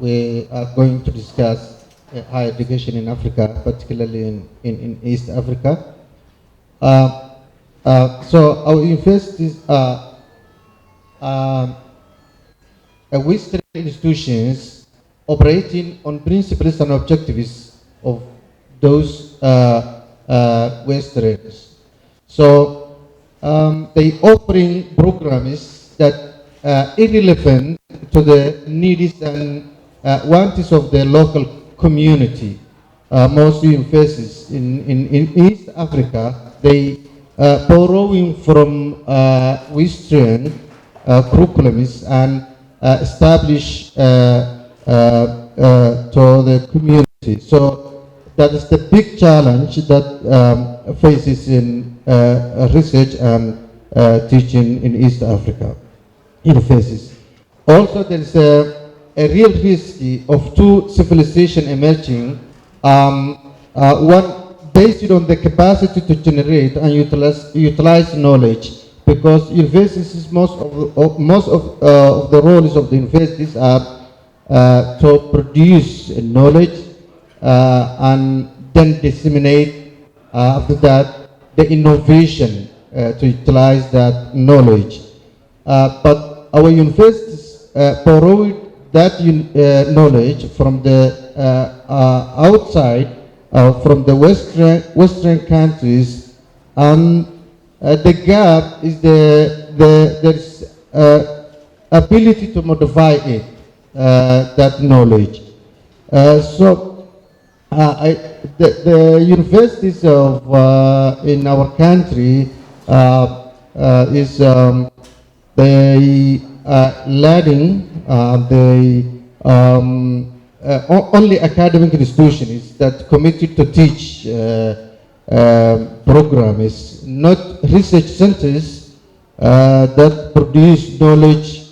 we are going to discuss higher education in Africa, particularly in East Africa. So our universities are Western institutions operating on principles and objectives of those Westerns. So they offering programs that are irrelevant to the needs and wants of the local community. Most universities in East Africa, they borrowing from Western curriculums and establish to the community. So that is the big challenge that faces in research and teaching in East Africa universities. Also, there is a real risk of two civilizations emerging. One based on the capacity to generate and utilize knowledge, because universities, most of the roles of the universities are to produce knowledge and then disseminate after that the innovation to utilize that knowledge. But our universities borrowed that knowledge from the outside, from the Western countries, and the gap is there's ability to modify it, that knowledge. The universities of in our country is they lagging. Only academic institutions that committed to teach program is not research centers that produce knowledge.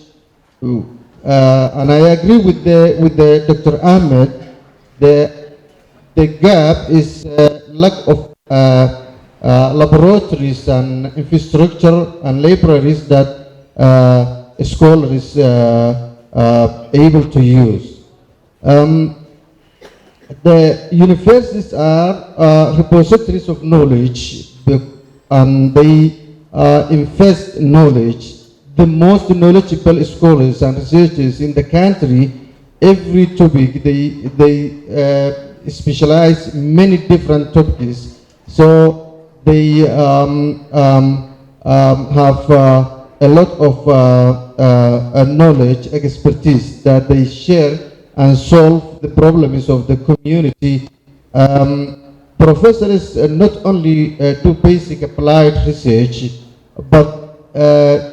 And I agree with the Dr. Ahmed. The gap is lack of laboratories and infrastructure and libraries that scholars able to use. The universities are repositories of knowledge, and they invest knowledge. The most knowledgeable scholars and researchers in the country, every topic they specialize many different topics. So they have a lot of knowledge, expertise that they share and solve the problems of the community. Professors not only do basic applied research, but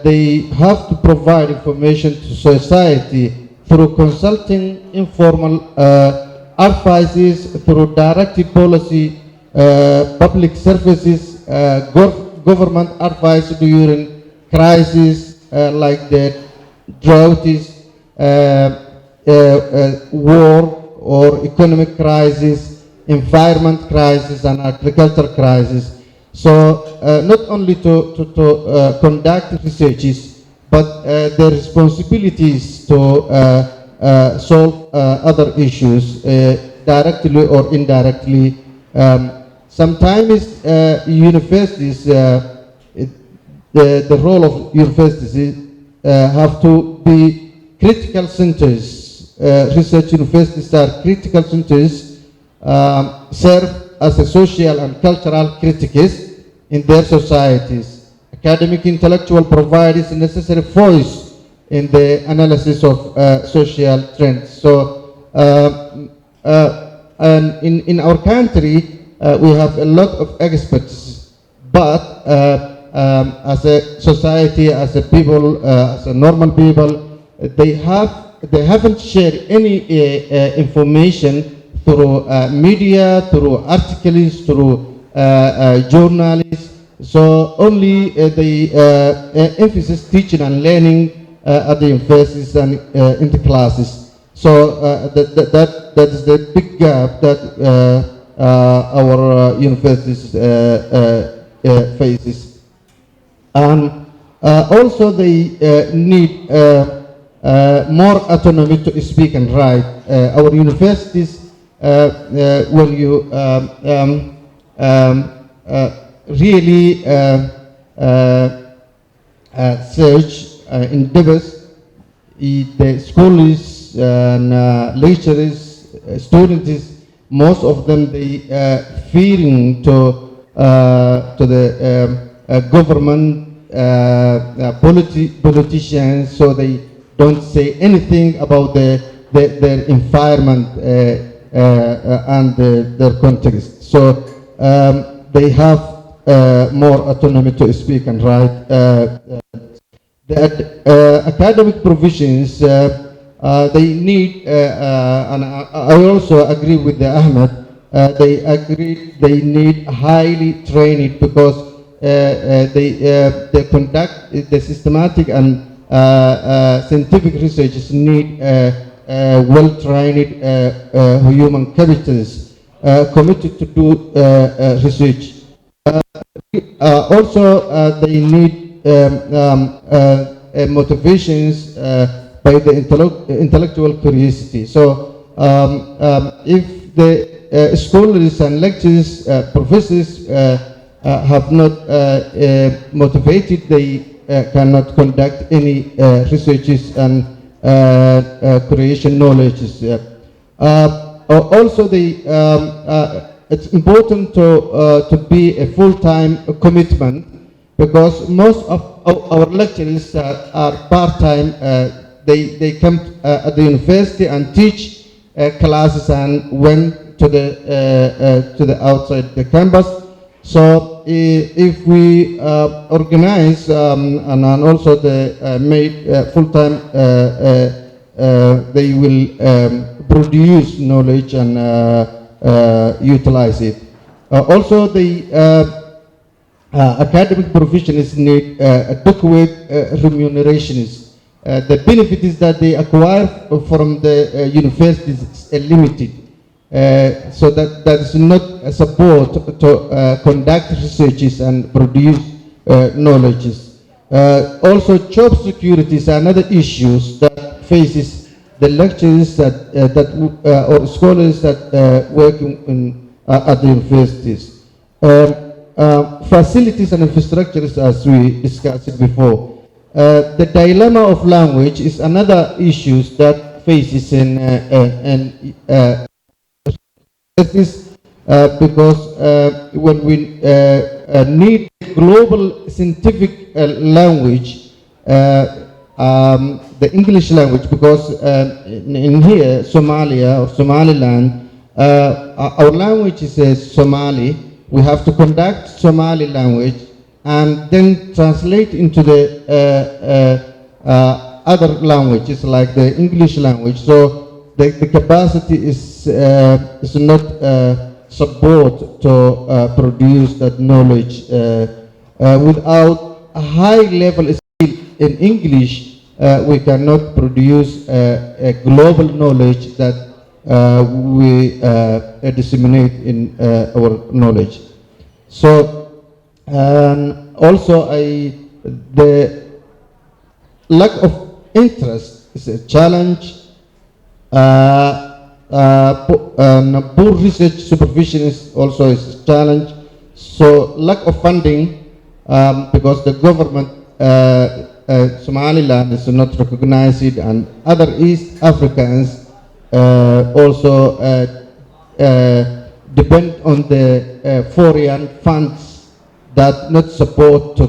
they have to provide information to society through consulting, informal advices, through directive policy, public services, government advice during crises like the droughts, war or economic crisis, environment crisis, and agriculture crisis. So not only to conduct researches, but their responsibilities to solve other issues directly or indirectly. Sometimes universities, the role of universities have to be critical centers. Research universities are critical centers, serve as a social and cultural critics in their societies. Academic intellectual provides necessary voice in the analysis of social trends. So, and in our country, we have a lot of experts, but as a society, as a people, as a normal people, they haven't shared any information through media, through articles, through journalists. So only the emphasis teaching and learning at the universities and in the classes. So that is the big gap that our universities faces. And also they need more autonomy to speak and write. Our universities, when you really search endeavors, the schools and lecturers, students, most of them they fearing to the government politicians, so they don't say anything about their environment and their context. So they have more autonomy to speak and write. The academic provisions, they need, and I also agree with Ahmed, they need highly trained, because they conduct the systematic and scientific researchers need well-trained human capitals committed to do research. Also, they need motivations by the intellectual curiosity. So, if the scholars and lecturers, professors have not motivated, they cannot conduct any researches and creation knowledges. Also, it's important to be a full-time commitment, because most of our lecturers are part-time. They come at the university and teach classes and went to the outside the campus. So if we organize and also make full-time, they will produce knowledge and utilize it. Also, the academic professionals need adequate remunerations. The benefits that they acquire from the universities is limited. So that is not a support to conduct researches and produce knowledges. Also, job security is another issue that faces the lecturers or scholars that work at the universities. Facilities and infrastructures, as we discussed it before. The dilemma of language is another issue that faces because when we need global scientific language, the English language, because in here, Somalia or Somaliland, our language is Somali. We have to conduct Somali language and then translate into the other languages like the English language. So the capacity is not support to produce that knowledge. Without a high level skill in English, we cannot produce a global knowledge that we disseminate in our knowledge. So, also the lack of interest is a challenge. Poor research supervision is also a challenge. So lack of funding, because the government Somaliland is not recognized, and other East Africans also depend on the foreign funds that not support to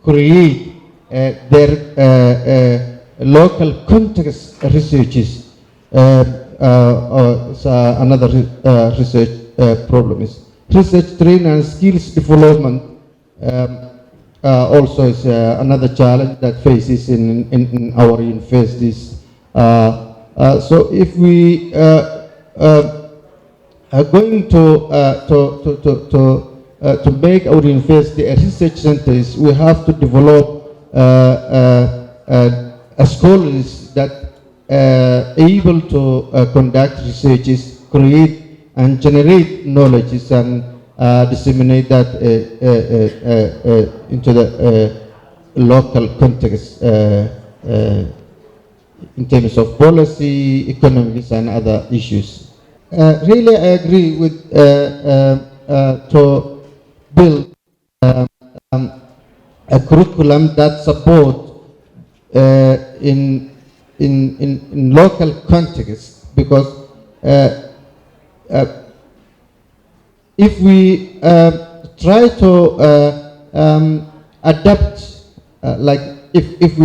create their local context researches. So another research problem is research training and skills development. Also is another challenge that faces in our universities. So if we are going to make our university a research centers, we have to develop scholars that able to conduct researches, create and generate knowledges, and disseminate that into the local context. in terms of policy, economics, and other issues. Really, I agree with to build a curriculum that support in local context, because if we try to adapt, like if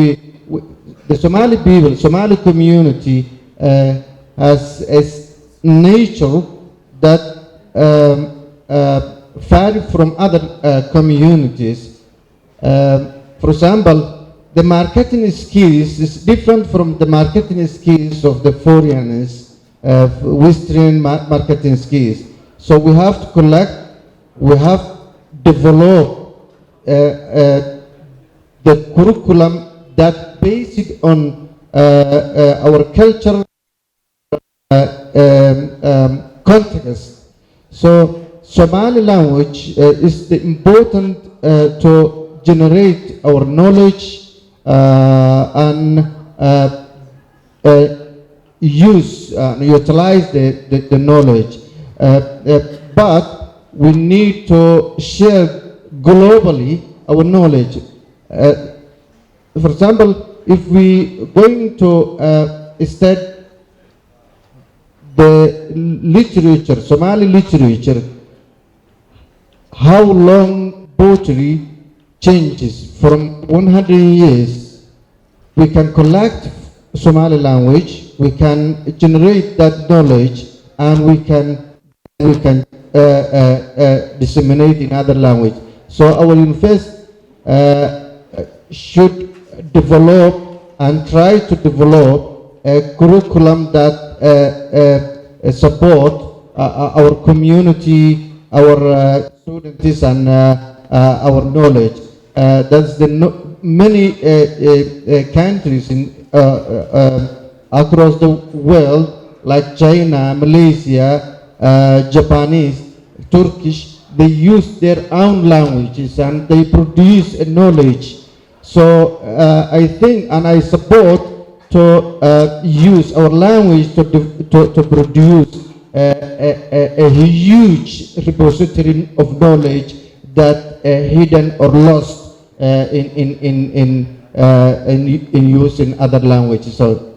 the Somali people, Somali community has a nature that vary from other communities. For example, the marketing skills is different from the marketing skills of the foreigners, Western marketing skills. So we have to collect, we have develop the curriculum that based on our cultural context. So Somali language is the important to generate our knowledge and utilize the knowledge. But we need to share globally our knowledge. For example, if we going to study the literature, Somali literature, how long poetry changes from 100 years, we can collect Somali language, we can generate that knowledge, and we can disseminate in other language. So our university should develop and try to develop a curriculum that support our community, our students, and our knowledge. That's the many countries in across the world, like China, Malaysia, Japanese, Turkish. They use their own languages and they produce a knowledge. So I think and I support to use our language to produce a huge repository of knowledge that hidden or lost in use in other languages. So